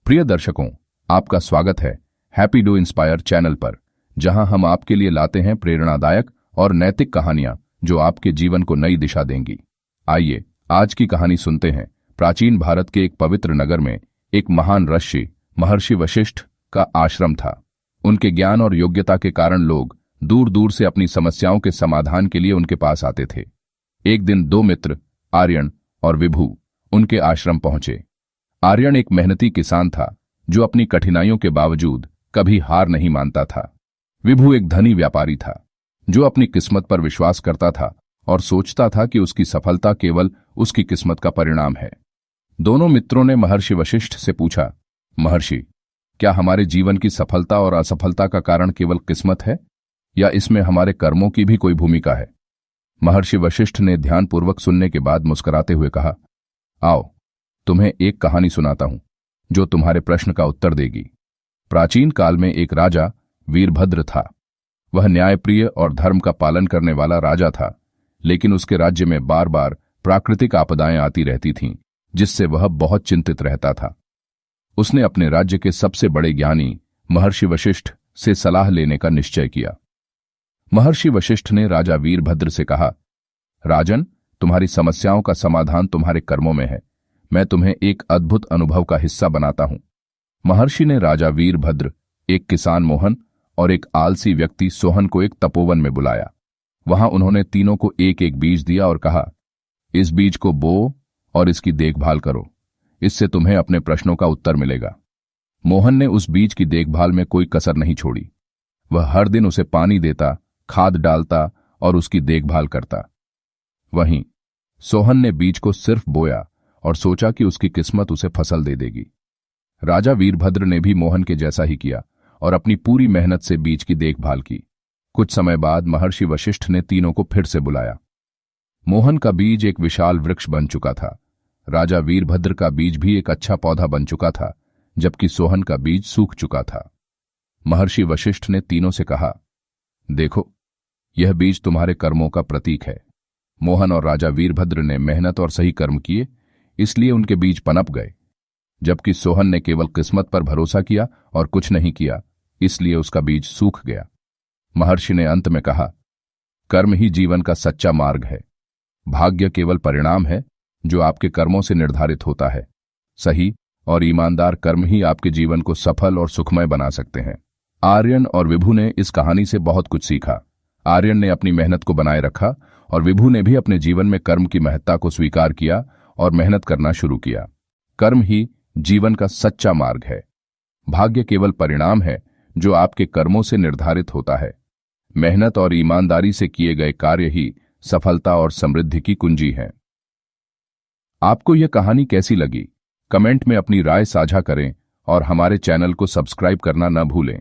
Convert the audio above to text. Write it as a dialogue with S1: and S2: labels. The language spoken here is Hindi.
S1: प्रिय दर्शकों, आपका स्वागत है हैप्पी डू इंस्पायर चैनल पर, जहां हम आपके लिए लाते हैं प्रेरणादायक और नैतिक कहानियां जो आपके जीवन को नई दिशा देंगी। आइए आज की कहानी सुनते हैं। प्राचीन भारत के एक पवित्र नगर में एक महान ऋषि महर्षि वशिष्ठ का आश्रम था। उनके ज्ञान और योग्यता के कारण लोग दूर दूर से अपनी समस्याओं के समाधान के लिए उनके पास आते थे। एक दिन दो मित्र आर्यन और विभु उनके आश्रम पहुंचे। आर्यन एक मेहनती किसान था जो अपनी कठिनाइयों के बावजूद कभी हार नहीं मानता था। विभु एक धनी व्यापारी था जो अपनी किस्मत पर विश्वास करता था और सोचता था कि उसकी सफलता केवल उसकी किस्मत का परिणाम है। दोनों मित्रों ने महर्षि वशिष्ठ से पूछा, महर्षि, क्या हमारे जीवन की सफलता और असफलता का कारण केवल किस्मत है या इसमें हमारे कर्मों की भी कोई भूमिका है? महर्षि वशिष्ठ ने ध्यानपूर्वक सुनने के बाद मुस्कुराते हुए कहा, आओ तुम्हें एक कहानी सुनाता हूं जो तुम्हारे प्रश्न का उत्तर देगी। प्राचीन काल में एक राजा वीरभद्र था। वह न्यायप्रिय और धर्म का पालन करने वाला राजा था, लेकिन उसके राज्य में बार बार प्राकृतिक आपदाएं आती रहती थीं, जिससे वह बहुत चिंतित रहता था। उसने अपने राज्य के सबसे बड़े ज्ञानी महर्षि वशिष्ठ से सलाह लेने का निश्चय किया। महर्षि वशिष्ठ ने राजा वीरभद्र से कहा, राजन, तुम्हारी समस्याओं का समाधान तुम्हारे कर्मों में है। मैं तुम्हें एक अद्भुत अनुभव का हिस्सा बनाता हूं। महर्षि ने राजा वीरभद्र, एक किसान मोहन और एक आलसी व्यक्ति सोहन को एक तपोवन में बुलाया। वहां उन्होंने तीनों को एक एक बीज दिया और कहा, इस बीज को बो और इसकी देखभाल करो। इससे तुम्हें अपने प्रश्नों का उत्तर मिलेगा। मोहन ने उस बीज की देखभाल में कोई कसर नहीं छोड़ी। वह हर दिन उसे पानी देता, खाद डालता और उसकी देखभाल करता। वहीं सोहन ने बीज को सिर्फ बोया और सोचा कि उसकी किस्मत उसे फसल दे देगी। राजा वीरभद्र ने भी मोहन के जैसा ही किया और अपनी पूरी मेहनत से बीज की देखभाल की। कुछ समय बाद महर्षि वशिष्ठ ने तीनों को फिर से बुलाया। मोहन का बीज एक विशाल वृक्ष बन चुका था। राजा वीरभद्र का बीज भी एक अच्छा पौधा बन चुका था, जबकि सोहन का बीज सूख चुका था। महर्षि वशिष्ठ ने तीनों से कहा, देखो, यह बीज तुम्हारे कर्मों का प्रतीक है। मोहन और राजा वीरभद्र ने मेहनत और सही कर्म किए, इसलिए उनके बीज पनप गए, जबकि सोहन ने केवल किस्मत पर भरोसा किया और कुछ नहीं किया, इसलिए उसका बीज सूख गया। महर्षि ने अंत में कहा, कर्म ही जीवन का सच्चा मार्ग है। भाग्य केवल परिणाम है जो आपके कर्मों से निर्धारित होता है। सही और ईमानदार कर्म ही आपके जीवन को सफल और सुखमय बना सकते हैं। आर्यन और विभु ने इस कहानी से बहुत कुछ सीखा। आर्यन ने अपनी मेहनत को बनाए रखा और विभु ने भी अपने जीवन में कर्म की महत्ता को स्वीकार किया और मेहनत करना शुरू किया। कर्म ही जीवन का सच्चा मार्ग है। भाग्य केवल परिणाम है जो आपके कर्मों से निर्धारित होता है। मेहनत और ईमानदारी से किए गए कार्य ही सफलता और समृद्धि की कुंजी हैं। आपको यह कहानी कैसी लगी? कमेंट में अपनी राय साझा करें और हमारे चैनल को सब्सक्राइब करना न भूलें।